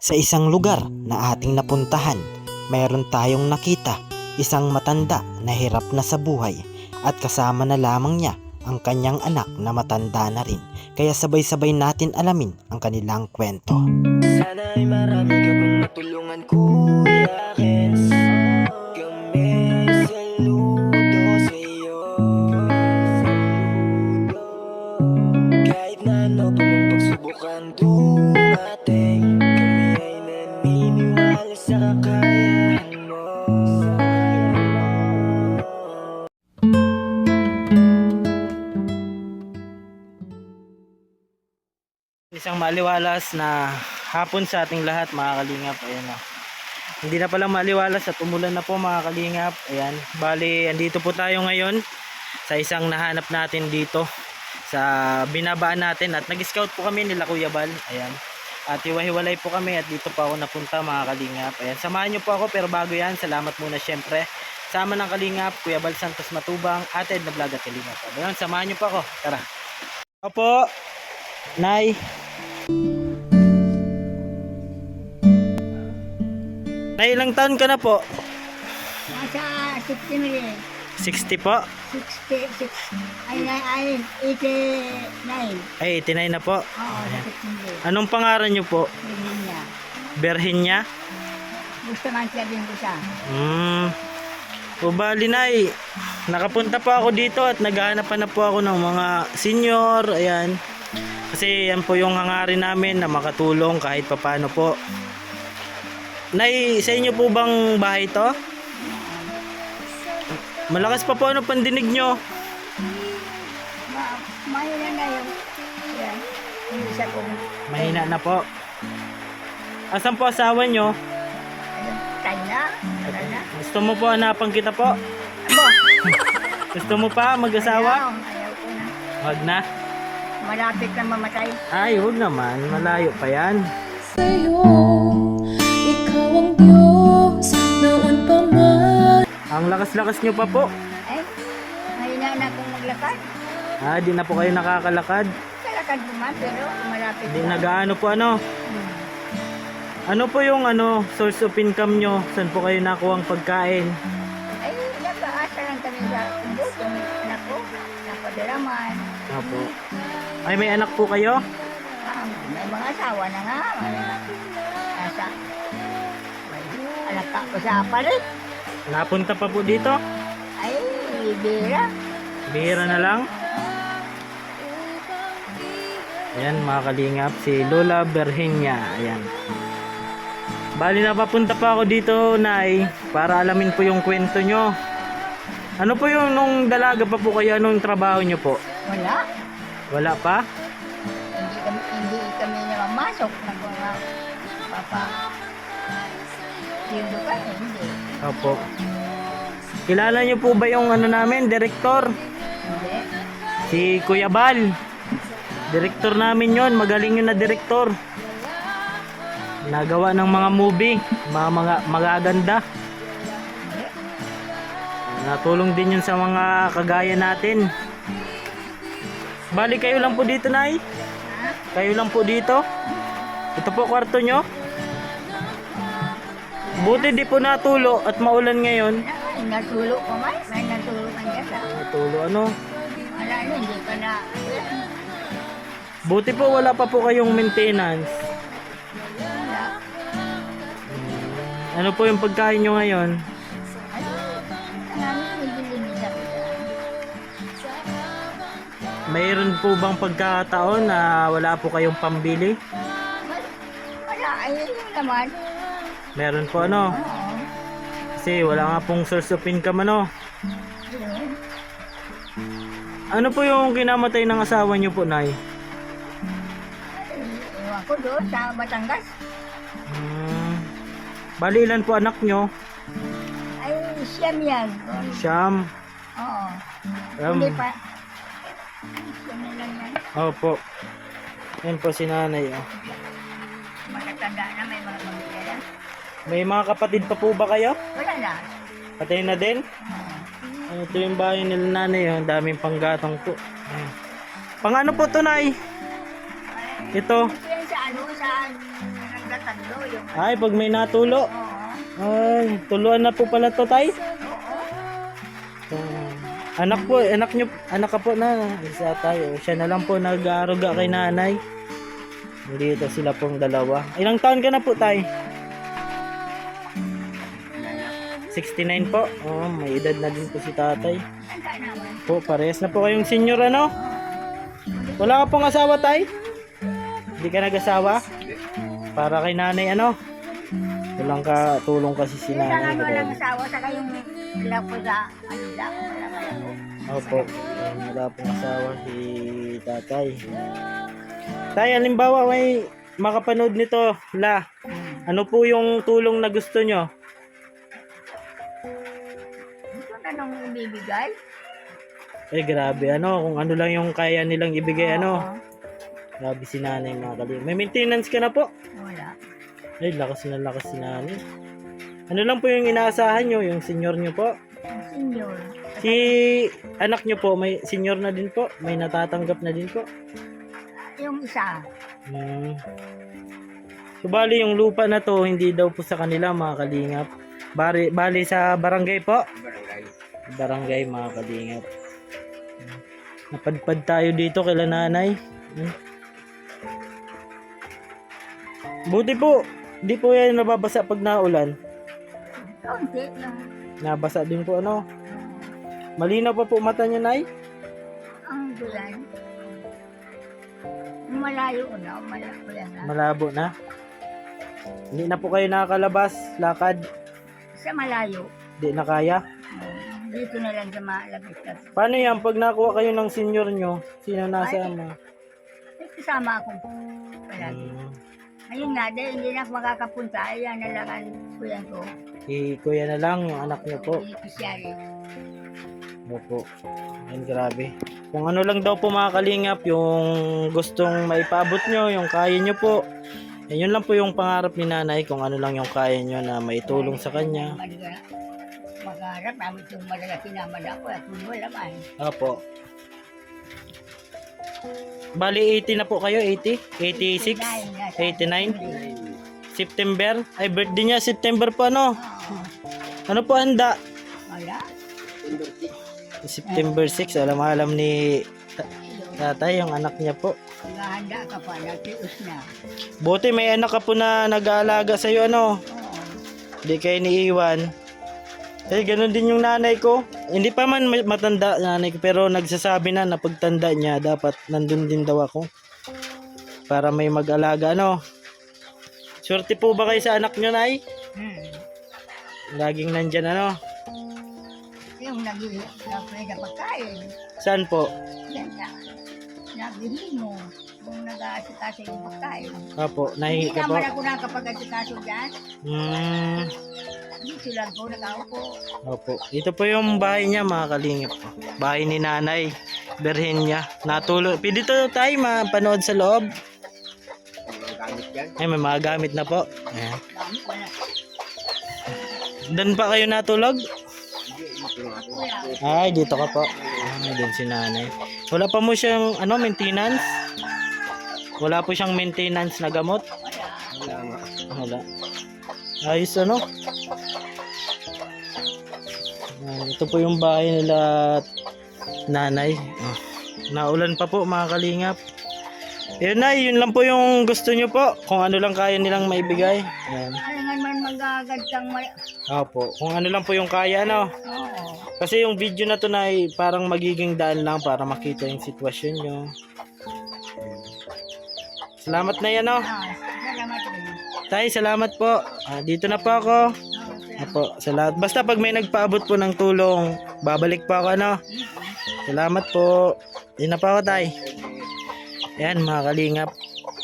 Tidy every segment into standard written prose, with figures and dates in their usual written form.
Sa isang lugar na ating napuntahan, mayroon tayong nakita isang matanda na hirap na sa buhay at kasama na lamang niya ang kanyang anak na matanda na rin. Kaya sabay-sabay natin alamin ang kanilang kwento. Sana ay marami ka pang matulungan, Kuya Kens. Kami saludo sa'yo. Kahit na ano pa mang pagsubukang dumating, kami ay naniniwala sa kakayahan mo. Isang maliwalas na hapon sa ating lahat, mga kalingap. Ayan o. Hindi na pala maliwalas at umulan na po, mga kalingap. Ayan. Bali, andito po tayo ngayon sa isang nahanap natin dito sa binabaan natin. At nag-scout po kami nila Kuya Bal. Ayan. At hiwa-hiwalay po kami at dito po ako napunta, mga kalingap. Ayan. Samahan nyo po ako, pero bago yan, salamat muna syempre. Sama ng kalingap, Kuya Bal Santos Matubang, Ate Edna Vlog at Kalingap. Ayan, samahan nyo po ako. Tara. Opo. Nay. Nay, ilang taon ka na po? Nasa 60 million. 60 po? 66. Ay, 89. Ay, 89 na po. Oo, 60 million. Anong pangalan nyo po? Bilhin niya. Berhinya? Gusto man siya din ko siya. O bali, Nay, nakapunta po ako dito at naghahanap pa na po ako ng mga senior. Ayan. Kasi yan po yung hangarin namin na makatulong kahit papano po. Nay, sa inyo po bang bahay to? Malakas pa po ano pandinig nyo? Mahina na yung yan. Yung isa ko. Mahina na po. Asan po asawa nyo? Tanya. Tanya. Gusto mo po hanapan kita po? Abo. Gusto mo pa mag-asawa? Ayaw ko na. Wag na. Malapit na mamatay. Ay, huwag naman. Malayo pa yan. Sa'yo, ikaw ang Diyos, noon pa man. Ang lakas-lakas nyo pa po. Ay, mahina na akong maglakad. Ah, di na po kayo nakakalakad. Kalakad ko man, pero malapit Di na. nagaano po ano. Ano po yung source of income nyo? Saan po kayo nakuha ang pagkain? Ay, nag-aasa lang kami sa kumbot. Yung anak ko, napadalaman. Opo. Ay, may anak po kayo? May mga asawa na nga. Nasa. Anak ka ko sa palit. Napunta pa po dito? Ay, bira. Bihira na lang. Ayan, mga kalingap, si Lola Berhinya. Ayan. Bali, napapunta pa ako dito, Nay, para alamin po yung kwento nyo. Ano po yung nung dalaga pa po kayo, anong trabaho nyo po? Wala. Wala pa? Hindi kami namamasok na mga papa. Hindi ka, hindi. Opo. Kilala nyo po ba yung namin, direktor? Hindi. Si Kuya Bal. Direktor namin yon, magaling yun na direktor. Nagawa ng mga movie, mga magaganda. Natulong din yun sa mga kagaya natin. Bali, kayo lang po dito, Nay? Kayo lang po dito? Ito po kwarto nyo? Buti di po natulo at maulan ngayon. Ay, natulog ko man. May natulog ang gasa. Natulo ano? Wala na, hindi pa na. Buti po wala pa po kayong maintenance. Wala. Ano po yung pagkain nyo ngayon? Ano? Ang namin nililinis ako dyan. Mayroon po bang pagkataon na wala po kayong pambili? Wala, ayun yun naman. Meron po ano? Oo. Kasi wala nga pong source of income ano? Yun. Ano po yung kinamatay ng asawa nyo po, Nay? Iwan ko doon sa Batangas. Bali, ilan po anak nyo? Ay, siyam yan. Siyam. Oo. Um, Hindi pa. Siyam na lang yan. Opo. Yan po si nanay. Oh. Matatanda na, may mga pamilya na. May mga kapatid pa po ba kayo? Wala na. Patay na din? Ito yung bahay nila nanay. Oh. Ang daming panggatong po. Ayan. Pang ano po to, Nay? Ito. Ito yan sa ano, sa nagdatan tatlo yung... Ay, pag may natulo. Oo. Ay, tuluan na po pala to, tay. Anak po, anak ka po na. Isa tayo. Siya na lang po nag-aaruga kay nanay. Dito sila pong dalawa. Ilang taon ka na po, tay? 69 po. Oh, may edad na din po si tatay. Tanda naman. Po, parehas na po kayong senior, ano? Wala ka pong asawa, tay? Hindi ka nag-asawa? Para kay nanay, ano? Walang ka, tulong kasi si Yung sa nanay. ano lang asawa, saka yung sila po sa ano lang, wala po. Opo, wala pong asawa si tatay. Tay, halimbawa may makapanood nito, la. Ano po yung tulong na gusto nyo? Ito na nung ibibigay. Eh, grabe, ano, kung ano lang yung kaya nilang ibigay, ano. Oo. Grabe si nanay, mga kalim. May maintenance ka na po? Wala. Ay, lakas na lakas si nanay. Ano lang po yung inaasahan nyo, yung senior nyo po? Ang senior. Si anak nyo po, may senior na din po? May natatanggap na din po? Yung isa. Hmm. So, bali yung lupa na to, hindi daw po sa kanila, mga kalingap. Bali sa barangay po? Barangay, mga kalingap. Napadpad tayo dito kila nanay. Buti po, di po yan nababasa pag naulan. Kaunti lang. Nabasa din po, ano. Malinaw pa po mata niyo, nay? Ang dulan. Malayo na. Malayo na. Malabo na. Hindi na po kayo nakakalabas, lakad. Sa malayo. Di na kaya. Dito na lang sa malapit. Paano yan? Pag nakuha kayo ng senior nyo, sino nasa ama? May kasama akong palagi. Ayun nga, dahil hindi na ako makakapunta, ayan na lang ang kuya ko. Si kuya na lang, yung anak nyo po. Beneficiary. Opo. Ayun, grabe. Kung ano lang daw po mga kalingap, yung gustong maipaabot nyo, yung kaya nyo po. Eh, yun lang po yung pangarap ni nanay, kung ano lang yung kaya nyo na maitulong sa kanya. Mag-harap namin itong malalaki naman ako at kung wala man. Opo. Bali 80 na po kayo, 80? 86? 89? September? Ay, birthday niya September po, ano? Ano po handa? Wala. September 6, alam ni tatay, yung anak niya po. Naghahanda ka pa, nagtius na. Buti may anak ka po na nag-aalaga sa'yo, ano? Oo. Hindi kayo niiwan. Eh, ganun din yung nanay ko. Hindi pa man matanda nanay ko, pero nagsasabi na pagtanda niya, dapat nandun din daw ako. Para may mag-alaga, ano? Swerte po ba kayo sa anak nyo, nay? Laging nandyan, ano? Yung nag-pwede pagkain. Saan po? Yan na. Nagbili mo. Kung nag-aasikaso yung pagkain. Apo, Hindi nahingi ka po. naman ako nakapag-asikaso dyan. Dito lang po nakaupo. Opo. Ito po yung bahay niya, mga kalingap po. Bahay ni nanay. Berhin niya. Natulog. Pwede to tayo mapanood sa loob. Ay, may mga gamit na po. Ayan. Dami wala. Doon pa kayo natulog? Wala. Ay, dito ka po. Doon si nanay. Wala pa mo siyang maintenance? Wala po siyang maintenance na gamot? Wala. Ayos, ano? Ito po yung bahay nila nanay. Naulan pa po, mga kalingap. Yun na, yun lang po yung gusto nyo po. Kung ano lang kaya nilang maibigay. Ayan. Alangan man magagandang may... Opo. Kung ano lang po yung kaya, no? Oo. Kasi yung video na to na ay parang magiging daan lang para makita yung sitwasyon nyo. Salamat na yan, no? Salamat rin. Tay, salamat po. Dito na po ako. Apo, salamat. Basta pag may nagpaabot po ng tulong, babalik po ako, ano? Salamat po. Dito na po ako, tay. Ayan, mga kalingap.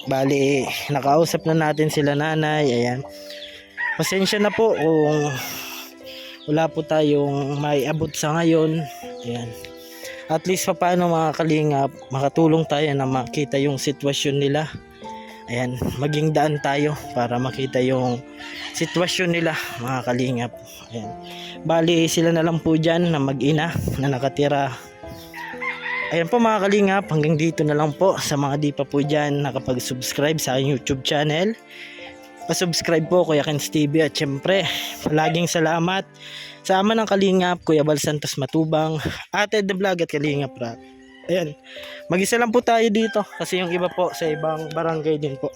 Bali, nakausap na natin sila nanay. Ayan. Pasensya na po kung wala po tayong maiabot sa ngayon. Ayan. At least pa paano, mga kalingap, makatulong tayo na makita yung sitwasyon nila. Ayan, maging daan tayo para makita yung sitwasyon nila, mga kalingap. Ayan. Bali, sila na lang po dyan na mag-ina na nakatira. Ayan po, mga kalingap, hanggang dito na lang po. Sa mga di pa po dyan nakapag-subscribe sa aking YouTube channel, pa-subscribe po Kuya Ken's TV at syempre palaging salamat sa ama ng Kalingap, Kuya Bal Santos Matubang, Ate The Vlog at Kalingap Rap. Ayan, mag-isa lang po tayo dito kasi yung iba po sa ibang barangay din po.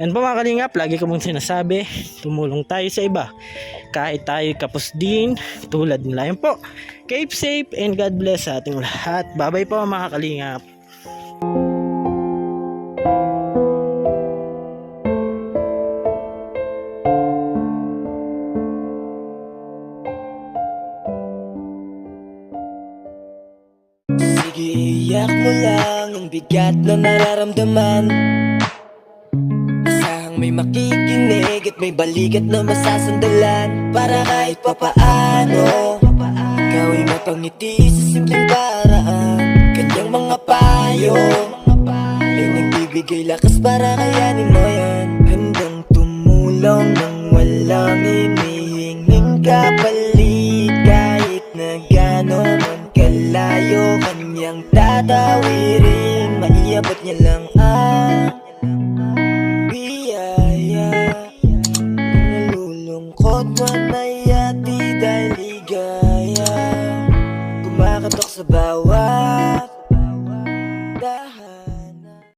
Yan po mga Kalingap, lagi ko mong sinasabi, tumulong tayo sa iba. Kahit tayo kapos din, tulad nila. Yan po, keep safe and God bless sa ating lahat. Bye-bye po mga Kalingap. Sige, iyak mo lang ang bigat na nararamdaman. Asahang may makikinig at may balikat na masasandalan. Para kahit papaano ikaw ay mapangiti sa simpleng paraan. Kanyang mga payo ay nagbibigay lakas para kayanin mo yan. Handang tumulong nang walang hinihinging kapalit. Kahit na gano'n man kalayo kanyang tatawirin, maiabot niya lang ang biyaya. Kung nalulungkot man ay ati dahil ligaya, kumakatok sa bawat